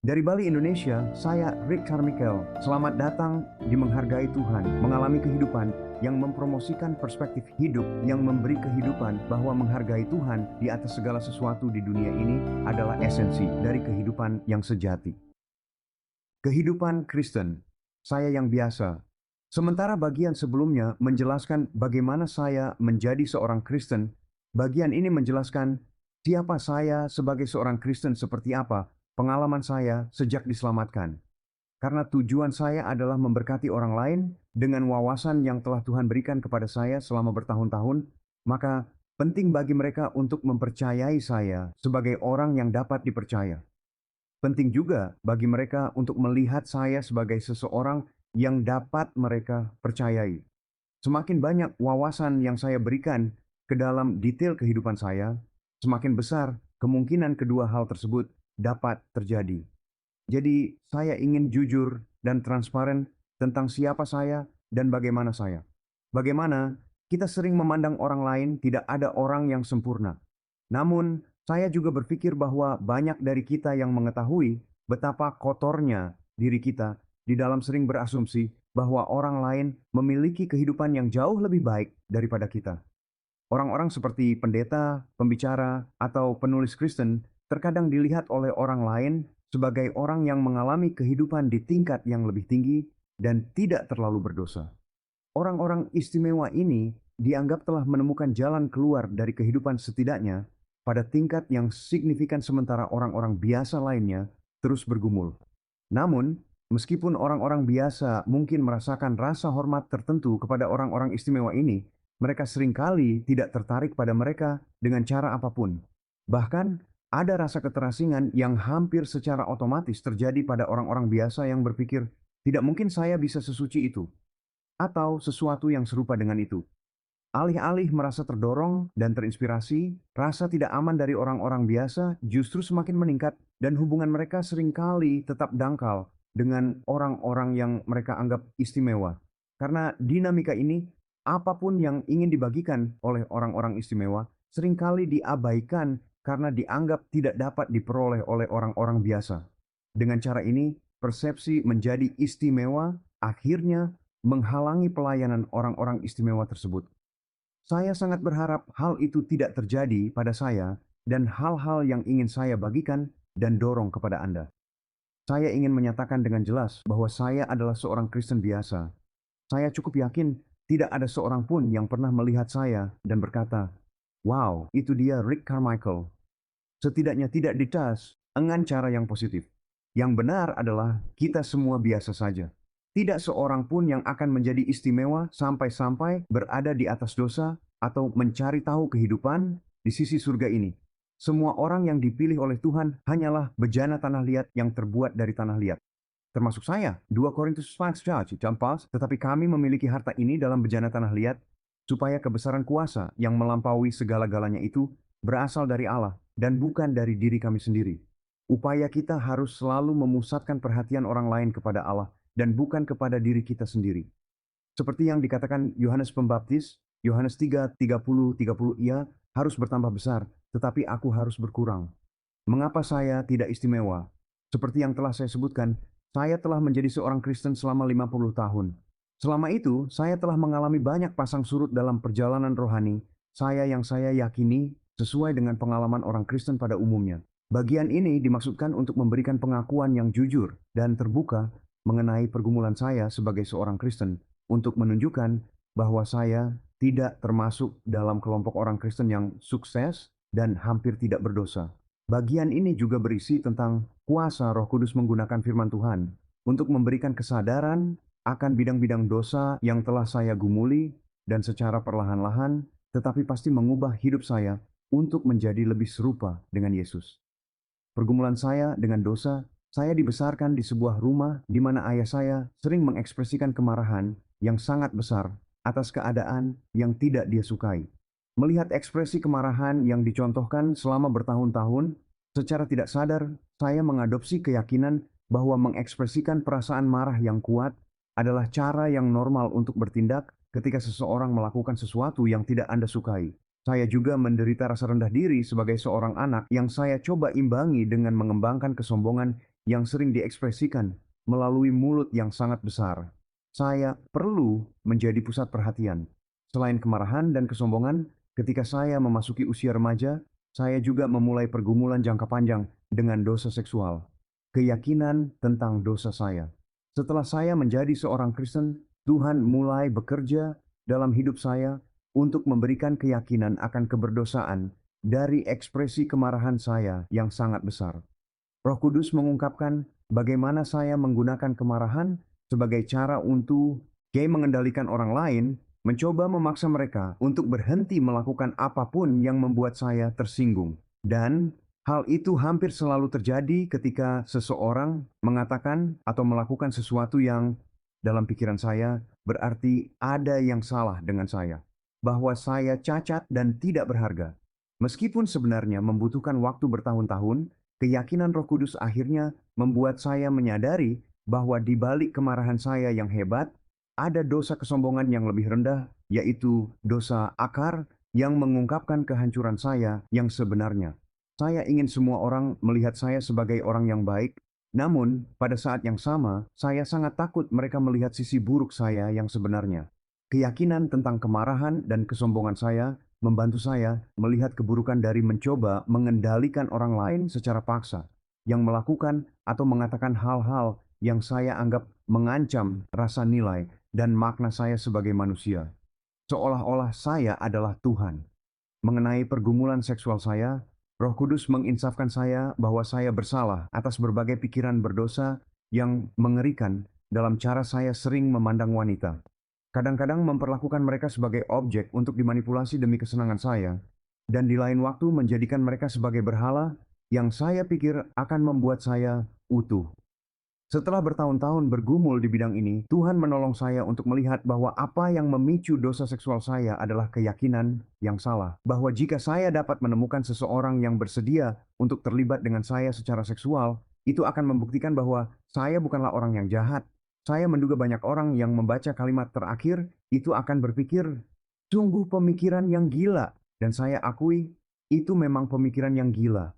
Dari Bali, Indonesia, saya Rick Carmichael. Selamat datang di Menghargai Tuhan, mengalami kehidupan yang mempromosikan perspektif hidup yang memberi kehidupan bahwa menghargai Tuhan di atas segala sesuatu di dunia ini adalah esensi dari kehidupan yang sejati. Kehidupan Kristen, saya yang biasa. Sementara bagian sebelumnya menjelaskan bagaimana saya menjadi seorang Kristen, bagian ini menjelaskan siapa saya sebagai seorang Kristen seperti apa pengalaman saya sejak diselamatkan. Karena tujuan saya adalah memberkati orang lain dengan wawasan yang telah Tuhan berikan kepada saya selama bertahun-tahun, maka penting bagi mereka untuk mempercayai saya sebagai orang yang dapat dipercaya. Penting juga bagi mereka untuk melihat saya sebagai seseorang yang dapat mereka percayai. Semakin banyak wawasan yang saya berikan ke dalam detail kehidupan saya, semakin besar kemungkinan kedua hal tersebut dapat terjadi. Jadi, saya ingin jujur dan transparan tentang siapa saya dan bagaimana saya. Bagaimana kita sering memandang orang lain, tidak ada orang yang sempurna. Namun, saya juga berpikir bahwa banyak dari kita yang mengetahui betapa kotornya diri kita di dalam sering berasumsi bahwa orang lain memiliki kehidupan yang jauh lebih baik daripada kita. Orang-orang seperti pendeta, pembicara, atau penulis Kristen terkadang dilihat oleh orang lain sebagai orang yang mengalami kehidupan di tingkat yang lebih tinggi dan tidak terlalu berdosa. Orang-orang istimewa ini dianggap telah menemukan jalan keluar dari kehidupan setidaknya pada tingkat yang signifikan sementara orang-orang biasa lainnya terus bergumul. Namun, meskipun orang-orang biasa mungkin merasakan rasa hormat tertentu kepada orang-orang istimewa ini, mereka seringkali tidak tertarik pada mereka dengan cara apapun. Bahkan, ada rasa keterasingan yang hampir secara otomatis terjadi pada orang-orang biasa yang berpikir, tidak mungkin saya bisa sesuci itu atau sesuatu yang serupa dengan itu. Alih-alih merasa terdorong dan terinspirasi, rasa tidak aman dari orang-orang biasa justru semakin meningkat dan hubungan mereka seringkali tetap dangkal dengan orang-orang yang mereka anggap istimewa. Karena dinamika ini, apapun yang ingin dibagikan oleh orang-orang istimewa seringkali diabaikan karena dianggap tidak dapat diperoleh oleh orang-orang biasa. Dengan cara ini, persepsi menjadi istimewa akhirnya menghalangi pelayanan orang-orang istimewa tersebut. Saya sangat berharap hal itu tidak terjadi pada saya dan hal-hal yang ingin saya bagikan dan dorong kepada Anda. Saya ingin menyatakan dengan jelas bahwa saya adalah seorang Kristen biasa. Saya cukup yakin tidak ada seorang pun yang pernah melihat saya dan berkata, "Wow, itu dia Rick Carmichael." Setidaknya tidak dicas dengan cara yang positif. Yang benar adalah kita semua biasa saja. Tidak seorang pun yang akan menjadi istimewa sampai-sampai berada di atas dosa atau mencari tahu kehidupan di sisi surga ini. Semua orang yang dipilih oleh Tuhan hanyalah bejana tanah liat yang terbuat dari tanah liat. Termasuk saya, 2 Korintus 5 tetapi kami memiliki harta ini dalam bejana tanah liat, supaya kebesaran kuasa yang melampaui segala-galanya itu berasal dari Allah dan bukan dari diri kami sendiri. Upaya kita harus selalu memusatkan perhatian orang lain kepada Allah dan bukan kepada diri kita sendiri. Seperti yang dikatakan Yohanes Pembaptis, Yohanes 3:30, ia harus bertambah besar, tetapi aku harus berkurang. Mengapa saya tidak istimewa? Seperti yang telah saya sebutkan, saya telah menjadi seorang Kristen selama 50 tahun. Selama itu, saya telah mengalami banyak pasang surut dalam perjalanan rohani, saya yakini sesuai dengan pengalaman orang Kristen pada umumnya. Bagian ini dimaksudkan untuk memberikan pengakuan yang jujur dan terbuka mengenai pergumulan saya sebagai seorang Kristen, untuk menunjukkan bahwa saya tidak termasuk dalam kelompok orang Kristen yang sukses dan hampir tidak berdosa. Bagian ini juga berisi tentang kuasa Roh Kudus menggunakan firman Tuhan untuk memberikan kesadaran akan bidang-bidang dosa yang telah saya gumuli dan secara perlahan-lahan tetapi pasti mengubah hidup saya untuk menjadi lebih serupa dengan Yesus. Pergumulan saya dengan dosa, saya dibesarkan di sebuah rumah di mana ayah saya sering mengekspresikan kemarahan yang sangat besar atas keadaan yang tidak dia sukai. Melihat ekspresi kemarahan yang dicontohkan selama bertahun-tahun, secara tidak sadar saya mengadopsi keyakinan bahwa mengekspresikan perasaan marah yang kuat adalah cara yang normal untuk bertindak ketika seseorang melakukan sesuatu yang tidak Anda sukai. Saya juga menderita rasa rendah diri sebagai seorang anak yang saya coba imbangi dengan mengembangkan kesombongan yang sering diekspresikan melalui mulut yang sangat besar. Saya perlu menjadi pusat perhatian. Selain kemarahan dan kesombongan, ketika saya memasuki usia remaja, saya juga memulai pergumulan jangka panjang dengan dosa seksual. Keyakinan tentang dosa saya. Setelah saya menjadi seorang Kristen, Tuhan mulai bekerja dalam hidup saya untuk memberikan keyakinan akan keberdosaan dari ekspresi kemarahan saya yang sangat besar. Roh Kudus mengungkapkan bagaimana saya menggunakan kemarahan sebagai cara untuk mengendalikan orang lain, mencoba memaksa mereka untuk berhenti melakukan apapun yang membuat saya tersinggung. Dan hal itu hampir selalu terjadi ketika seseorang mengatakan atau melakukan sesuatu yang dalam pikiran saya berarti ada yang salah dengan saya, bahwa saya cacat dan tidak berharga. Meskipun sebenarnya membutuhkan waktu bertahun-tahun, keyakinan Roh Kudus akhirnya membuat saya menyadari bahwa di balik kemarahan saya yang hebat, ada dosa kesombongan yang lebih rendah, yaitu dosa akar yang mengungkapkan kehancuran saya yang sebenarnya. Saya ingin semua orang melihat saya sebagai orang yang baik, namun pada saat yang sama, saya sangat takut mereka melihat sisi buruk saya yang sebenarnya. Keyakinan tentang kemarahan dan kesombongan saya membantu saya melihat keburukan dari mencoba mengendalikan orang lain secara paksa, yang melakukan atau mengatakan hal-hal yang saya anggap mengancam rasa nilai dan makna saya sebagai manusia. Seolah-olah saya adalah Tuhan. Mengenai pergumulan seksual saya, Roh Kudus menginsafkan saya bahwa saya bersalah atas berbagai pikiran berdosa yang mengerikan dalam cara saya sering memandang wanita. Kadang-kadang memperlakukan mereka sebagai objek untuk dimanipulasi demi kesenangan saya, dan di lain waktu menjadikan mereka sebagai berhala yang saya pikir akan membuat saya utuh. Setelah bertahun-tahun bergumul di bidang ini, Tuhan menolong saya untuk melihat bahwa apa yang memicu dosa seksual saya adalah keyakinan yang salah. Bahwa jika saya dapat menemukan seseorang yang bersedia untuk terlibat dengan saya secara seksual, itu akan membuktikan bahwa saya bukanlah orang yang jahat. Saya menduga banyak orang yang membaca kalimat terakhir itu akan berpikir, sungguh pemikiran yang gila. Dan saya akui, itu memang pemikiran yang gila.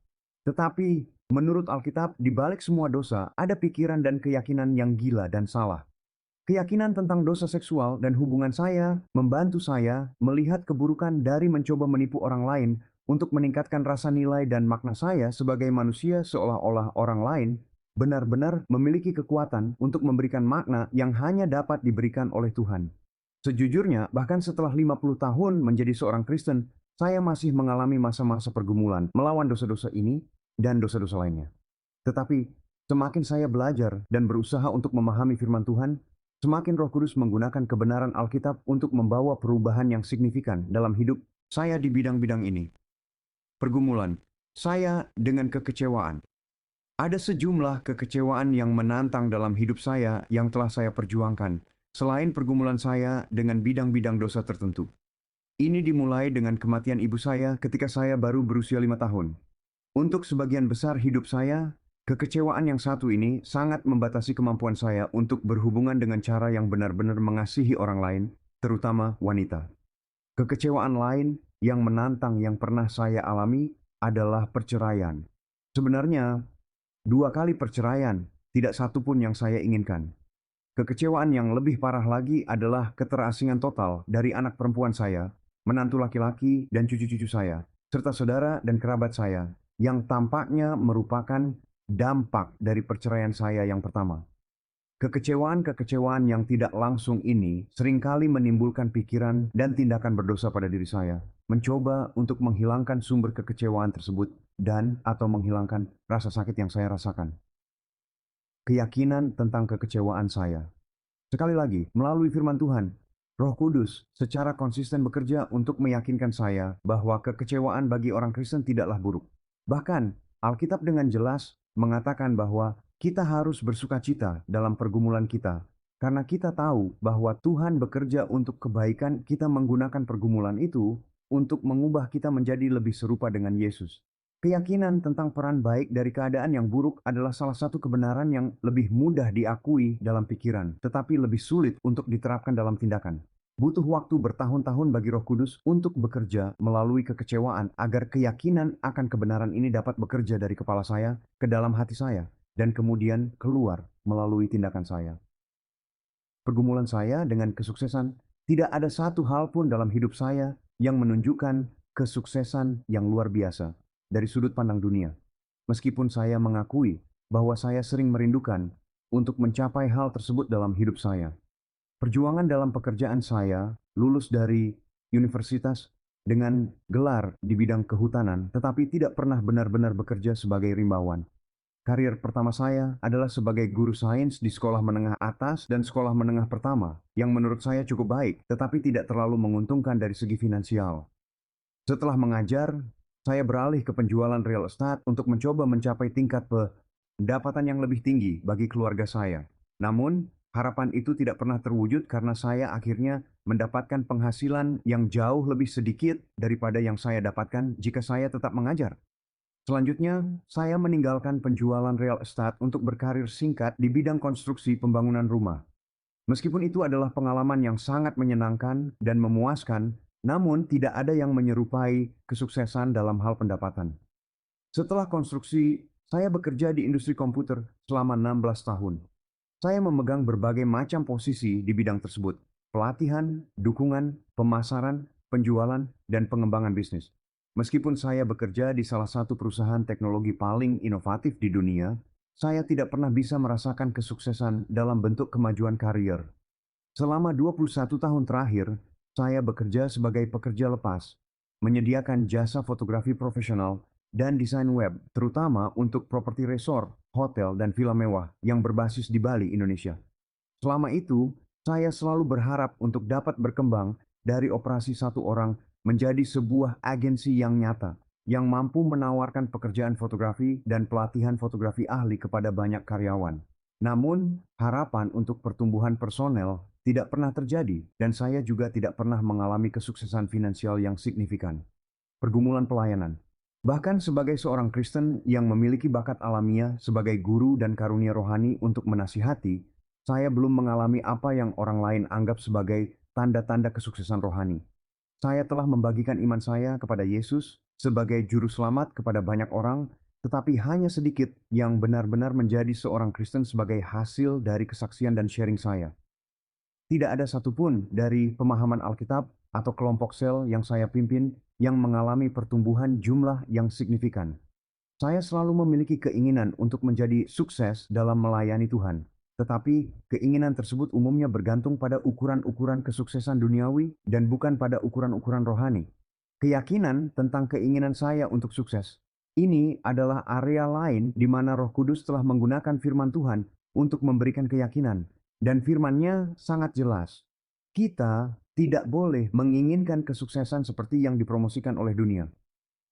Tetapi menurut Alkitab, di balik semua dosa, ada pikiran dan keyakinan yang gila dan salah. Keyakinan tentang dosa seksual dan hubungan saya membantu saya melihat keburukan dari mencoba menipu orang lain untuk meningkatkan rasa nilai dan makna saya sebagai manusia, seolah-olah orang lain benar-benar memiliki kekuatan untuk memberikan makna yang hanya dapat diberikan oleh Tuhan. Sejujurnya, bahkan setelah 50 tahun menjadi seorang Kristen, saya masih mengalami masa-masa pergumulan melawan dosa-dosa ini dan dosa-dosa lainnya. Tetapi semakin saya belajar dan berusaha untuk memahami firman Tuhan, semakin Roh Kudus menggunakan kebenaran Alkitab untuk membawa perubahan yang signifikan dalam hidup saya di bidang-bidang ini. Pergumulan saya dengan kekecewaan. Ada sejumlah kekecewaan yang menantang dalam hidup saya yang telah saya perjuangkan, selain pergumulan saya dengan bidang-bidang dosa tertentu. Ini dimulai dengan kematian ibu saya ketika saya baru berusia 5 tahun. Untuk sebagian besar hidup saya, kekecewaan yang satu ini sangat membatasi kemampuan saya untuk berhubungan dengan cara yang benar-benar mengasihi orang lain, terutama wanita. Kekecewaan lain yang menantang yang pernah saya alami adalah perceraian. Sebenarnya, 2 kali perceraian, tidak satu pun yang saya inginkan. Kekecewaan yang lebih parah lagi adalah keterasingan total dari anak perempuan saya, menantu laki-laki dan cucu-cucu saya, serta saudara dan kerabat saya, yang tampaknya merupakan dampak dari perceraian saya yang pertama. Kekecewaan-kekecewaan yang tidak langsung ini seringkali menimbulkan pikiran dan tindakan berdosa pada diri saya, mencoba untuk menghilangkan sumber kekecewaan tersebut dan atau menghilangkan rasa sakit yang saya rasakan. Keyakinan tentang kekecewaan saya. Sekali lagi, melalui firman Tuhan, Roh Kudus secara konsisten bekerja untuk meyakinkan saya bahwa kekecewaan bagi orang Kristen tidaklah buruk. Bahkan, Alkitab dengan jelas mengatakan bahwa kita harus bersukacita dalam pergumulan kita, karena kita tahu bahwa Tuhan bekerja untuk kebaikan. Kita menggunakan pergumulan itu untuk mengubah kita menjadi lebih serupa dengan Yesus. Keyakinan tentang peran baik dari keadaan yang buruk adalah salah satu kebenaran yang lebih mudah diakui dalam pikiran, tetapi lebih sulit untuk diterapkan dalam tindakan. Butuh waktu bertahun-tahun bagi Roh Kudus untuk bekerja melalui kekecewaan agar keyakinan akan kebenaran ini dapat bekerja dari kepala saya ke dalam hati saya. dan kemudian keluar melalui tindakan saya. Pergumulan saya dengan kesuksesan, tidak ada satu hal pun dalam hidup saya yang menunjukkan kesuksesan yang luar biasa dari sudut pandang dunia. Meskipun saya mengakui bahwa saya sering merindukan untuk mencapai hal tersebut dalam hidup saya. Perjuangan dalam pekerjaan saya, lulus dari universitas dengan gelar di bidang kehutanan, tetapi tidak pernah benar-benar bekerja sebagai rimbawan. Karir pertama saya adalah sebagai guru sains di sekolah menengah atas dan sekolah menengah pertama, yang menurut saya cukup baik, tetapi tidak terlalu menguntungkan dari segi finansial. Setelah mengajar, saya beralih ke penjualan real estate untuk mencoba mencapai tingkat pendapatan yang lebih tinggi bagi keluarga saya. Namun, harapan itu tidak pernah terwujud karena saya akhirnya mendapatkan penghasilan yang jauh lebih sedikit daripada yang saya dapatkan jika saya tetap mengajar. Selanjutnya, saya meninggalkan penjualan real estate untuk berkarir singkat di bidang konstruksi pembangunan rumah. Meskipun itu adalah pengalaman yang sangat menyenangkan dan memuaskan, namun tidak ada yang menyerupai kesuksesan dalam hal pendapatan. Setelah konstruksi, saya bekerja di industri komputer selama 16 tahun. Saya memegang berbagai macam posisi di bidang tersebut: pelatihan, dukungan, pemasaran, penjualan, dan pengembangan bisnis. Meskipun saya bekerja di salah satu perusahaan teknologi paling inovatif di dunia, saya tidak pernah bisa merasakan kesuksesan dalam bentuk kemajuan karier. Selama 21 tahun terakhir, saya bekerja sebagai pekerja lepas, menyediakan jasa fotografi profesional dan desain web, terutama untuk properti resort, hotel, dan villa mewah yang berbasis di Bali, Indonesia. Selama itu, saya selalu berharap untuk dapat berkembang dari operasi satu orang menjadi sebuah agensi yang nyata, yang mampu menawarkan pekerjaan fotografi dan pelatihan fotografi ahli kepada banyak karyawan. Namun, harapan untuk pertumbuhan personel tidak pernah terjadi, dan saya juga tidak pernah mengalami kesuksesan finansial yang signifikan. Pergumulan pelayanan. Bahkan sebagai seorang Kristen yang memiliki bakat alamiah sebagai guru dan karunia rohani untuk menasihati, saya belum mengalami apa yang orang lain anggap sebagai tanda-tanda kesuksesan rohani. Saya telah membagikan iman saya kepada Yesus sebagai juru selamat kepada banyak orang, tetapi hanya sedikit yang benar-benar menjadi seorang Kristen sebagai hasil dari kesaksian dan sharing saya. Tidak ada satupun dari pemahaman Alkitab atau kelompok sel yang saya pimpin yang mengalami pertumbuhan jumlah yang signifikan. Saya selalu memiliki keinginan untuk menjadi sukses dalam melayani Tuhan, tetapi keinginan tersebut umumnya bergantung pada ukuran-ukuran kesuksesan duniawi dan bukan pada ukuran-ukuran rohani. Keyakinan tentang keinginan saya untuk sukses ini adalah area lain di mana Roh Kudus telah menggunakan firman Tuhan untuk memberikan keyakinan, dan firman-Nya sangat jelas. Kita tidak boleh menginginkan kesuksesan seperti yang dipromosikan oleh dunia.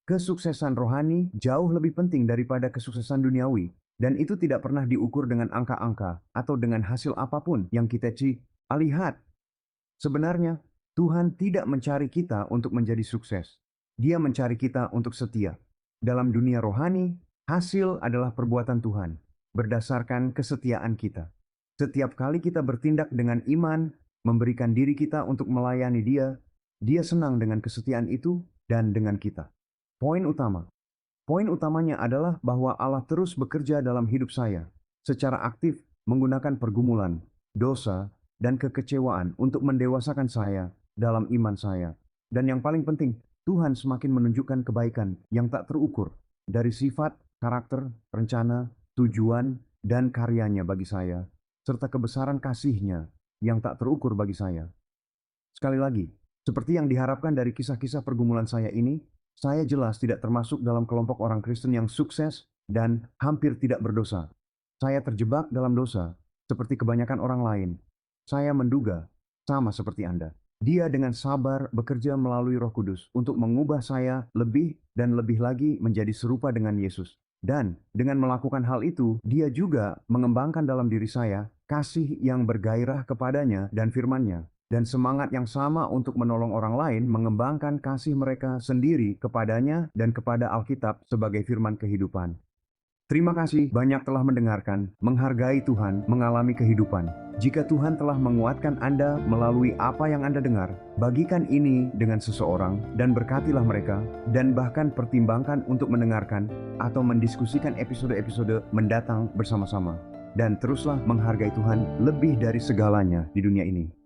Kesuksesan rohani jauh lebih penting daripada kesuksesan duniawi, dan itu tidak pernah diukur dengan angka-angka atau dengan hasil apapun yang kita lihat. Sebenarnya, Tuhan tidak mencari kita untuk menjadi sukses. Dia mencari kita untuk setia. Dalam dunia rohani, hasil adalah perbuatan Tuhan, berdasarkan kesetiaan kita. Setiap kali kita bertindak dengan iman, memberikan diri kita untuk melayani Dia, Dia senang dengan kesetiaan itu dan dengan kita. Poin utamanya adalah bahwa Allah terus bekerja dalam hidup saya, secara aktif menggunakan pergumulan, dosa, dan kekecewaan untuk mendewasakan saya dalam iman saya. Dan yang paling penting, Tuhan semakin menunjukkan kebaikan yang tak terukur dari sifat, karakter, rencana, tujuan, dan karyanya bagi saya, serta kebesaran kasih-Nya yang tak terukur bagi saya. Sekali lagi, seperti yang diharapkan dari kisah-kisah pergumulan saya ini, saya jelas tidak termasuk dalam kelompok orang Kristen yang sukses dan hampir tidak berdosa. Saya terjebak dalam dosa, seperti kebanyakan orang lain. Saya menduga sama seperti Anda. Dia dengan sabar bekerja melalui Roh Kudus untuk mengubah saya lebih dan lebih lagi menjadi serupa dengan Yesus. Dan dengan melakukan hal itu, Dia juga mengembangkan dalam diri saya kasih yang bergairah kepadanya dan firman-Nya, dan semangat yang sama untuk menolong orang lain mengembangkan kasih mereka sendiri kepadanya dan kepada Alkitab sebagai firman kehidupan. Terima kasih banyak telah mendengarkan. Menghargai Tuhan, mengalami kehidupan. Jika Tuhan telah menguatkan Anda melalui apa yang Anda dengar, bagikan ini dengan seseorang dan berkatilah mereka, dan bahkan pertimbangkan untuk mendengarkan atau mendiskusikan episode-episode mendatang bersama-sama. Dan teruslah menghargai Tuhan lebih dari segalanya di dunia ini.